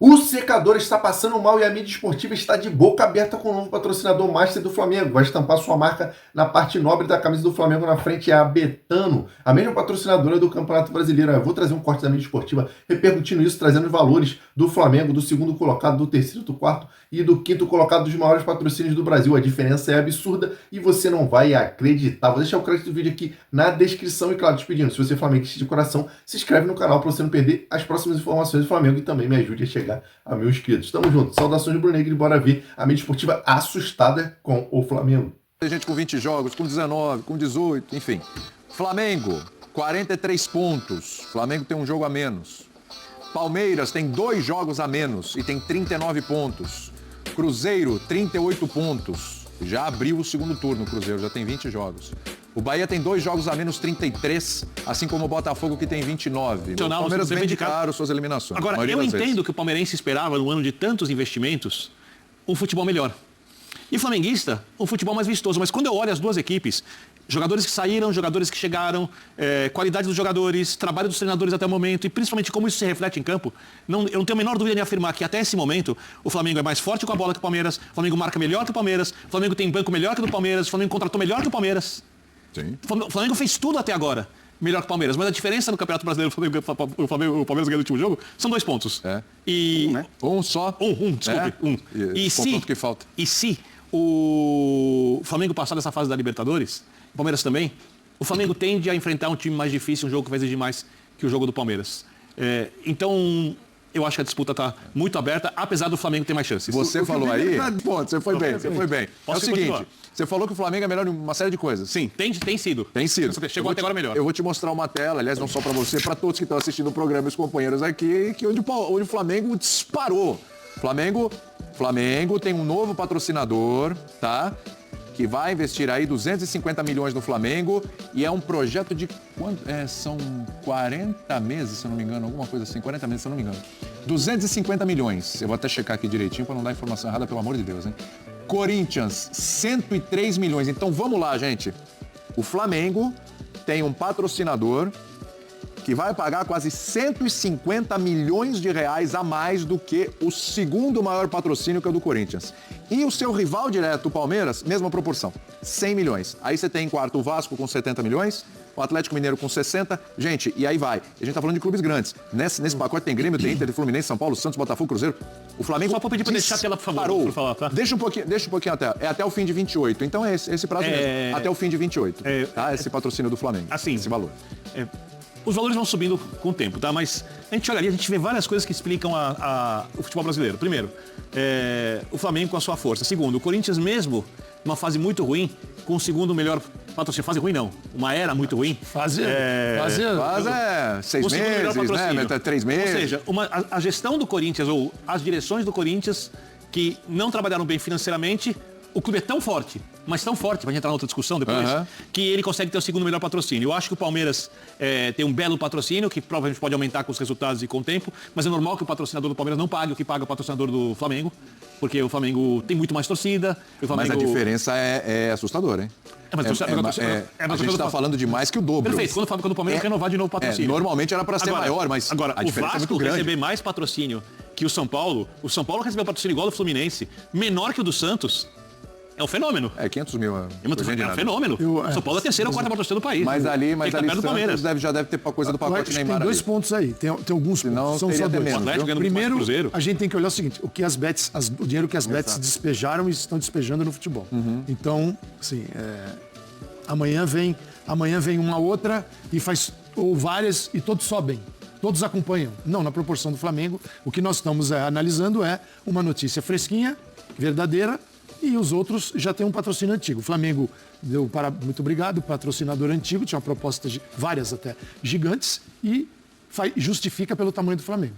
O secador está passando mal e a mídia esportiva está de boca aberta com o novo patrocinador master do Flamengo. Vai estampar sua marca na parte nobre da camisa do Flamengo, na frente é a Betano, a mesma patrocinadora do Campeonato Brasileiro. Eu vou trazer um corte da mídia esportiva repercutindo isso, trazendo os valores do Flamengo, do segundo colocado, do terceiro, do quarto e do quinto colocado dos maiores patrocínios do Brasil. A diferença é absurda e você não vai acreditar. Vou deixar o crédito do vídeo aqui na descrição e, claro, te pedindo, se você é flamenguista de coração, se inscreve no canal para você não perder as próximas informações do Flamengo e também me ajude a chegar a 1000 inscritos. Tamo junto. Saudações rubro-negro e bora ver a mídia esportiva assustada com o Flamengo. Tem gente com 20 jogos, com 19, com 18, enfim. Flamengo, 43 pontos. Flamengo tem um jogo a menos. Palmeiras tem 2 jogos a menos e tem 39 pontos. Cruzeiro, 38 pontos. Já abriu o segundo turno o Cruzeiro, já tem 20 jogos. O Bahia tem 2 jogos a menos, 33, assim como o Botafogo, que tem 29. O Palmeiras vende caro suas eliminações. Agora, eu entendo que o palmeirense esperava, no ano de tantos investimentos, um futebol melhor. E flamenguista, um futebol mais vistoso. Mas quando eu olho as duas equipes, jogadores que saíram, jogadores que chegaram, qualidade dos jogadores, trabalho dos treinadores até o momento, e principalmente como isso se reflete em campo, eu não tenho a menor dúvida em afirmar que até esse momento o Flamengo é mais forte com a bola que o Palmeiras, o Flamengo marca melhor que o Palmeiras, o Flamengo tem banco melhor que o do Palmeiras, o Flamengo contratou melhor que o Palmeiras. Sim. O Flamengo fez tudo até agora melhor que o Palmeiras, mas a diferença no Campeonato Brasileiro, o Palmeiras ganhou no último jogo, são 2 pontos. É. E... né? Um só. Desculpe. E se... que falta. E se o Flamengo passar dessa fase da Libertadores, o Palmeiras também, o Flamengo tende a enfrentar um time mais difícil, um jogo que vai exigir mais que o jogo do Palmeiras. Então, eu acho que a disputa está muito aberta, apesar do Flamengo ter mais chances. Você falou aí... Ponto, você foi bem. É o seguinte, continuar? Você falou que o Flamengo é melhor em uma série de coisas. Sim, tem sido. Tem sido. Chegou até agora melhor. Eu vou te mostrar uma tela, aliás, não só para você, para todos que estão assistindo o programa, os companheiros aqui, onde o Flamengo disparou. Flamengo tem um novo patrocinador, tá? Que vai investir aí 250 milhões no Flamengo e é um projeto de quanto? São 40 meses, se eu não me engano, alguma coisa assim, 40 meses, se eu não me engano. 250 milhões. Eu vou até checar aqui direitinho para não dar informação errada, pelo amor de Deus, hein? Corinthians, 103 milhões. Então vamos lá, gente. O Flamengo tem um patrocinador que vai pagar quase 150 milhões de reais a mais do que o segundo maior patrocínio, que é o do Corinthians. E o seu rival direto, o Palmeiras, mesma proporção, 100 milhões. Aí você tem em quarto o Vasco com 70 milhões, o Atlético Mineiro com 60. Gente, e aí vai. A gente tá falando de clubes grandes. Nesse pacote tem Grêmio, tem Inter, Fluminense, São Paulo, Santos, Botafogo, Cruzeiro. O Flamengo... Só para pedir para deixar a tela, por favor. Parou. Por falar, tá? Deixa um pouquinho até. É até o fim de 28. Então é esse prazo mesmo. Até o fim de 28. Tá? Esse patrocínio do Flamengo. Assim, esse valor. Os valores vão subindo com o tempo, tá? Mas a gente olha ali, a gente vê várias coisas que explicam o futebol brasileiro. Primeiro, o Flamengo com a sua força. Segundo, o Corinthians mesmo, numa fase muito ruim, com o segundo melhor patrocínio. Fase ruim não, uma era muito ruim. Fase 6 meses, né? 3 meses. Ou seja, a gestão do Corinthians, ou as direções do Corinthians, que não trabalharam bem financeiramente, o clube é tão forte, mas tão forte, pra gente entrar na outra discussão depois, que ele consegue ter o segundo melhor patrocínio. Eu acho que o Palmeiras tem um belo patrocínio, que provavelmente pode aumentar com os resultados e com o tempo, mas é normal que o patrocinador do Palmeiras não pague o que paga o patrocinador do Flamengo, porque o Flamengo tem muito mais torcida. Mas a diferença é assustadora, hein? A gente está falando de mais que o dobro. Perfeito, quando o Palmeiras renovar de novo o patrocínio. Normalmente era para ser maior, mas agora, a diferença é muito grande. O Vasco receber mais patrocínio que o São Paulo recebeu patrocínio igual ao do Fluminense, menor que o do Santos. É um fenômeno. 500 mil. É um fenômeno. São Paulo é a terceira ou quarta patrocínio do país. Mas ali Palmeiras já deve ter coisa do pacote Neymar. Tem 2 pontos aí. Tem alguns pontos. São só 2. Primeiro, a gente tem que olhar o seguinte: o dinheiro que as bets despejaram e estão despejando no futebol. Então, assim, amanhã vem uma outra e faz ou várias e todos sobem. Todos acompanham. Não, na proporção do Flamengo. O que nós estamos analisando é uma notícia fresquinha, verdadeira, e os outros já têm um patrocínio antigo. O Flamengo deu muito obrigado, patrocinador antigo, tinha uma proposta, várias até, gigantes, e justifica pelo tamanho do Flamengo.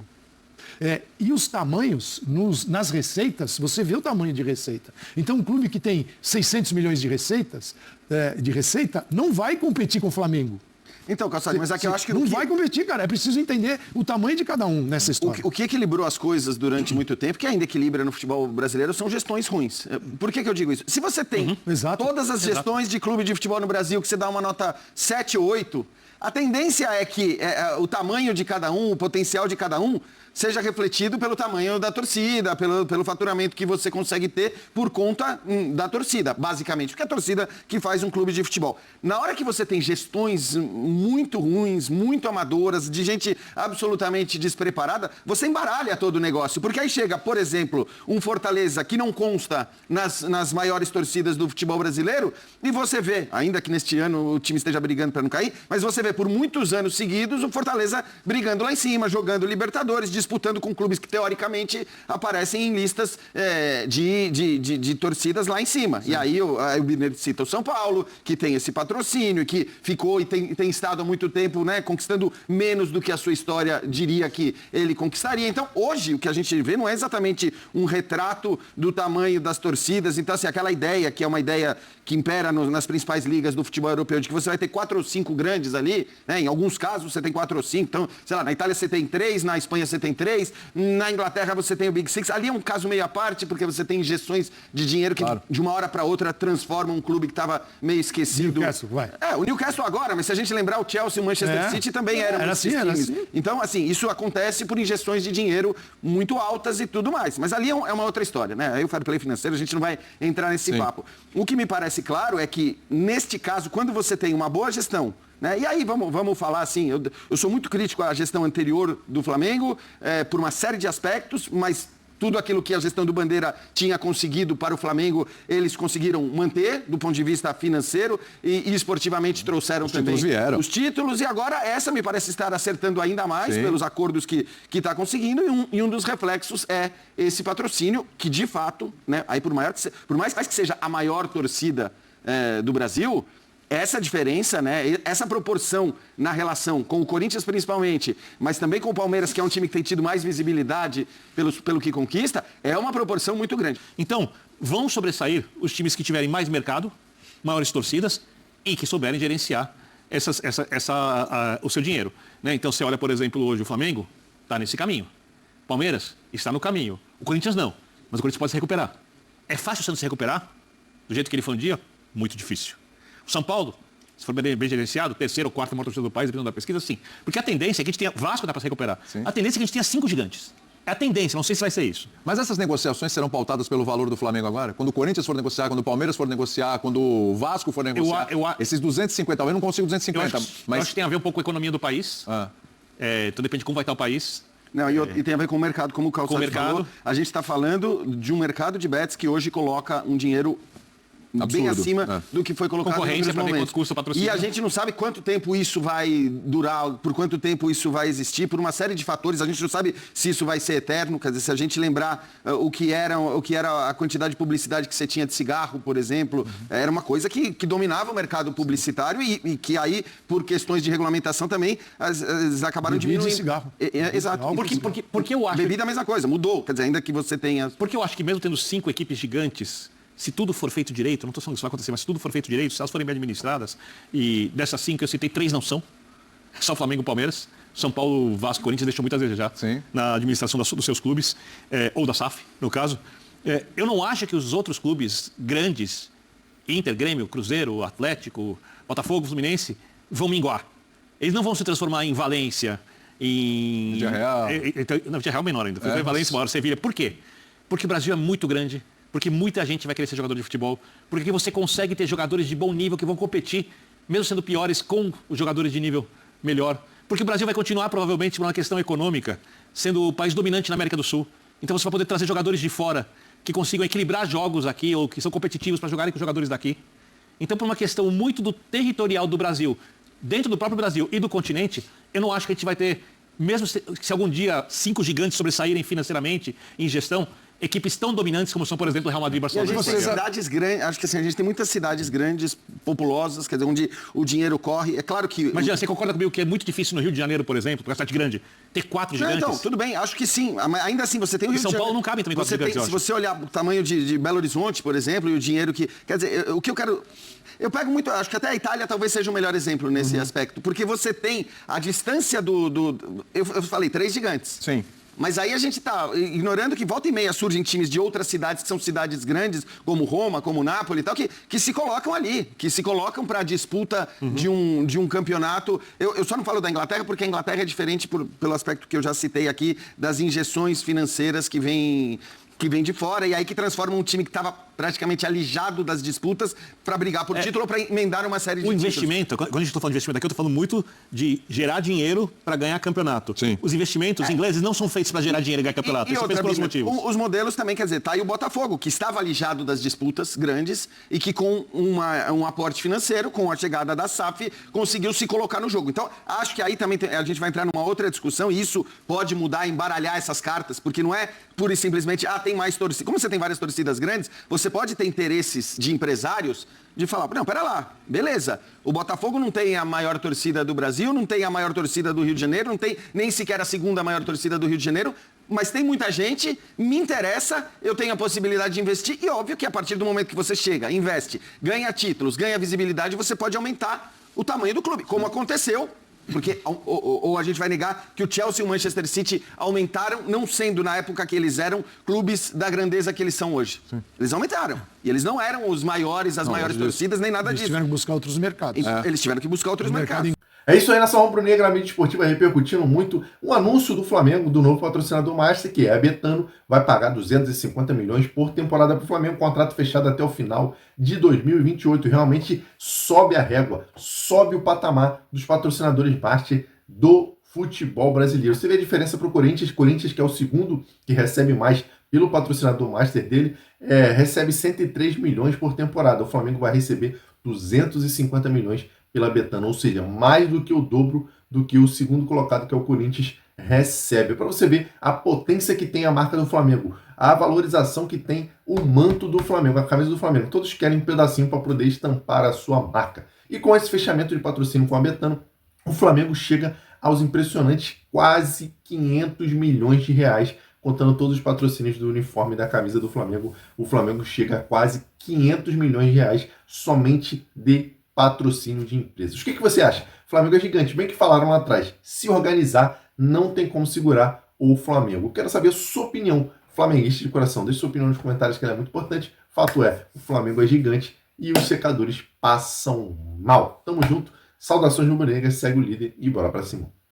E os tamanhos, nas receitas, você vê o tamanho de receita. Então, um clube que tem 600 milhões de receita, não vai competir com o Flamengo. Então, Calçade, mas aqui eu acho que... Não vai competir, cara. É preciso entender o tamanho de cada um nessa história. O que equilibrou as coisas durante muito tempo, que ainda equilibra no futebol brasileiro, são gestões ruins. Por que eu digo isso? Se você tem todas as gestões de clube de futebol no Brasil, que você dá uma nota 7, 8, a tendência é que o tamanho de cada um, o potencial de cada um, seja refletido pelo tamanho da torcida, pelo faturamento que você consegue ter por conta da torcida, basicamente. Porque é a torcida que faz um clube de futebol. Na hora que você tem gestões muito ruins, muito amadoras, de gente absolutamente despreparada, você embaralha todo o negócio. Porque aí chega, por exemplo, um Fortaleza que não consta nas maiores torcidas do futebol brasileiro, e você vê, ainda que neste ano o time esteja brigando para não cair, mas você vê por muitos anos seguidos o Fortaleza brigando lá em cima, jogando Libertadores, disputando com clubes que teoricamente aparecem em listas de torcidas lá em cima. Sim. E aí o Birner cita o São Paulo, que tem esse patrocínio, que ficou e tem estado há muito tempo, né, conquistando menos do que a sua história diria que ele conquistaria. Então, hoje, o que a gente vê não é exatamente um retrato do tamanho das torcidas. Então, assim, aquela ideia, que é uma ideia que impera nas principais ligas do futebol europeu, de que você vai ter 4 ou 5 grandes ali, né? Em alguns casos você tem 4 ou 5, então, sei lá, na Itália você tem 3, na Espanha você tem 3, na Inglaterra você tem o Big Six. Ali é um caso meio à parte, porque você tem injeções de dinheiro que de uma hora para outra transformam um clube que estava meio esquecido. Newcastle, vai. O Newcastle agora, mas se a gente lembrar o Chelsea e o Manchester City também eram esses times. Então, assim, isso acontece por injeções de dinheiro muito altas e tudo mais. Mas ali é uma outra história, né? Aí o fair play financeiro, a gente não vai entrar nesse papo. O que me parece claro é que, neste caso, quando você tem uma boa gestão, né? E aí, vamos falar assim, eu sou muito crítico à gestão anterior do Flamengo, por uma série de aspectos, mas tudo aquilo que a gestão do Bandeira tinha conseguido para o Flamengo, eles conseguiram manter do ponto de vista financeiro e esportivamente trouxeram também os títulos. E agora essa me parece estar acertando ainda mais pelos acordos que está conseguindo. E um dos reflexos é esse patrocínio que, de fato, né, aí por mais que seja a maior torcida do Brasil, essa diferença, né, essa proporção na relação com o Corinthians principalmente, mas também com o Palmeiras, que é um time que tem tido mais visibilidade pelo que conquista, é uma proporção muito grande. Então, vão sobressair os times que tiverem mais mercado, maiores torcidas e que souberem gerenciar o seu dinheiro, né? Então, você olha, por exemplo, hoje o Flamengo está nesse caminho. O Palmeiras está no caminho. O Corinthians não, mas o Corinthians pode se recuperar. É fácil o Santos se recuperar? Do jeito que ele foi um dia? Muito difícil. O São Paulo, se for bem gerenciado, 3ª ou 4ª maior torcida do país, dependendo da pesquisa, sim. Porque a tendência é que a gente tenha... Vasco dá para se recuperar. Sim. A tendência é que a gente tenha 5 gigantes. É a tendência, não sei se vai ser isso. Mas essas negociações serão pautadas pelo valor do Flamengo agora? Quando o Corinthians for negociar, quando o Palmeiras for negociar, quando o Vasco for negociar? Esses 250, talvez não consigo 250. Eu acho que tem a ver um pouco com a economia do país. Então depende de como vai estar o país. Não, e tem a ver com o mercado, como o Calçado falou. A gente está falando de um mercado de bets que hoje coloca um dinheiro bem acima do que foi colocado concorrência para ver quanto custa o patrocínio. E a gente não sabe quanto tempo isso vai durar, por quanto tempo isso vai existir, por uma série de fatores. A gente não sabe se isso vai ser eterno. Quer dizer, se a gente lembrar o que era a quantidade de publicidade que você tinha de cigarro, por exemplo, era uma coisa que dominava o mercado publicitário e que aí, por questões de regulamentação também, eles acabaram diminuindo. De cigarro. Exato. Porque eu acho... Bebida é a mesma coisa, mudou. Quer dizer, ainda que você tenha... Porque eu acho que mesmo tendo 5 equipes gigantes, se tudo for feito direito, não estou falando que isso vai acontecer, mas se tudo for feito direito, se elas forem bem administradas, e dessas 5 eu citei 3 não são, só o Flamengo e o Palmeiras, São Paulo, Vasco, Corinthians deixou muitas vezes já na administração dos seus clubes, ou da SAF, no caso. Eu não acho que os outros clubes grandes, Inter, Grêmio, Cruzeiro, Atlético, Botafogo, Fluminense, vão minguar. Eles não vão se transformar em Valência, em... Vila Real. Não, Vila Real menor ainda. Valência, maior, Sevilha. Por quê? Porque o Brasil é muito grande, porque muita gente vai querer ser jogador de futebol, porque aqui você consegue ter jogadores de bom nível que vão competir, mesmo sendo piores, com os jogadores de nível melhor. Porque o Brasil vai continuar, provavelmente, por uma questão econômica, sendo o país dominante na América do Sul. Então você vai poder trazer jogadores de fora que consigam equilibrar jogos aqui ou que são competitivos para jogarem com os jogadores daqui. Então, por uma questão muito do territorial do Brasil, dentro do próprio Brasil e do continente, eu não acho que a gente vai ter, mesmo se algum dia 5 gigantes sobressaírem financeiramente em gestão, equipes tão dominantes como são, por exemplo, o Real Madrid e Barcelona. E a gente tem cidades grandes, acho que assim, a gente tem muitas cidades grandes, populosas, quer dizer, onde o dinheiro corre. É claro que... Mas, Jean, você concorda comigo que é muito difícil no Rio de Janeiro, por exemplo, porque é uma cidade grande, ter 4 gigantes? Então, tudo bem, acho que sim. Ainda assim, você tem o Rio de Janeiro. São Paulo não cabe também 4 gigantes, se você olhar o tamanho de Belo Horizonte, por exemplo, e o dinheiro que... Quer dizer, o que eu quero... Eu pego muito, acho que até a Itália talvez seja o melhor exemplo nesse aspecto, porque você tem a distância eu falei 3 gigantes. Sim. Mas aí a gente tá ignorando que volta e meia surgem times de outras cidades, que são cidades grandes, como Roma, como Nápoles e tal, que se colocam ali, que se colocam para a disputa de um campeonato. Eu só não falo da Inglaterra, porque a Inglaterra é diferente pelo aspecto que eu já citei aqui, das injeções financeiras que vêm de fora, e aí que transforma um time que estava praticamente alijado das disputas para brigar por título ou para emendar uma série de títulos. O investimento, quando a gente está falando de investimento aqui, eu estou falando muito de gerar dinheiro para ganhar campeonato. Sim. Os investimentos ingleses não são feitos para gerar dinheiro e ganhar campeonato. Isso é feito pelos motivos. Os modelos também, quer dizer, tá aí o Botafogo, que estava alijado das disputas grandes e que com um aporte financeiro, com a chegada da SAF, conseguiu se colocar no jogo. Então, acho que aí também a gente vai entrar numa outra discussão e isso pode mudar, embaralhar essas cartas, porque não é pura e simplesmente, tem mais torcida. Como você tem várias torcidas grandes, você pode ter interesses de empresários de falar, não, pera lá, beleza, o Botafogo não tem a maior torcida do Brasil, não tem a maior torcida do Rio de Janeiro, não tem nem sequer a segunda maior torcida do Rio de Janeiro, mas tem muita gente, me interessa, eu tenho a possibilidade de investir e óbvio que a partir do momento que você chega, investe, ganha títulos, ganha visibilidade, você pode aumentar o tamanho do clube, como aconteceu. Porque ou a gente vai negar que o Chelsea e o Manchester City aumentaram, não sendo na época que eles eram clubes da grandeza que eles são hoje. Sim. Eles aumentaram. E eles não eram os maiores, maiores torcidas, nem nada disso. Eles tiveram que buscar outros mercados. Eles tiveram que buscar outros mercados. É isso aí, nação rubro-negra, a mídia esportiva repercutindo muito o anúncio do Flamengo, do novo patrocinador master, que é a Betano, vai pagar 250 milhões por temporada para o Flamengo, contrato fechado até o final de 2028. Realmente sobe a régua, sobe o patamar dos patrocinadores master do futebol brasileiro. Você vê a diferença para o Corinthians, que é o segundo que recebe mais pelo patrocinador master dele, recebe 103 milhões por temporada. O Flamengo vai receber 250 milhões pela Betano, ou seja, mais do que o dobro do que o segundo colocado, que é o Corinthians, recebe. Para você ver a potência que tem a marca do Flamengo, a valorização que tem o manto do Flamengo, a camisa do Flamengo. Todos querem um pedacinho para poder estampar a sua marca. E com esse fechamento de patrocínio com a Betano, o Flamengo chega aos impressionantes quase 500 milhões de reais, contando todos os patrocínios do uniforme da camisa do Flamengo. O Flamengo chega a quase 500 milhões de reais somente de patrocínio de empresas. O que você acha? O Flamengo é gigante. Bem que falaram lá atrás. Se organizar, não tem como segurar o Flamengo. Quero saber a sua opinião, flamenguista de coração. Deixe sua opinião nos comentários, que ela é muito importante. Fato é, o Flamengo é gigante e os secadores passam mal. Tamo junto. Saudações rubro-negras, segue o líder e bora pra cima.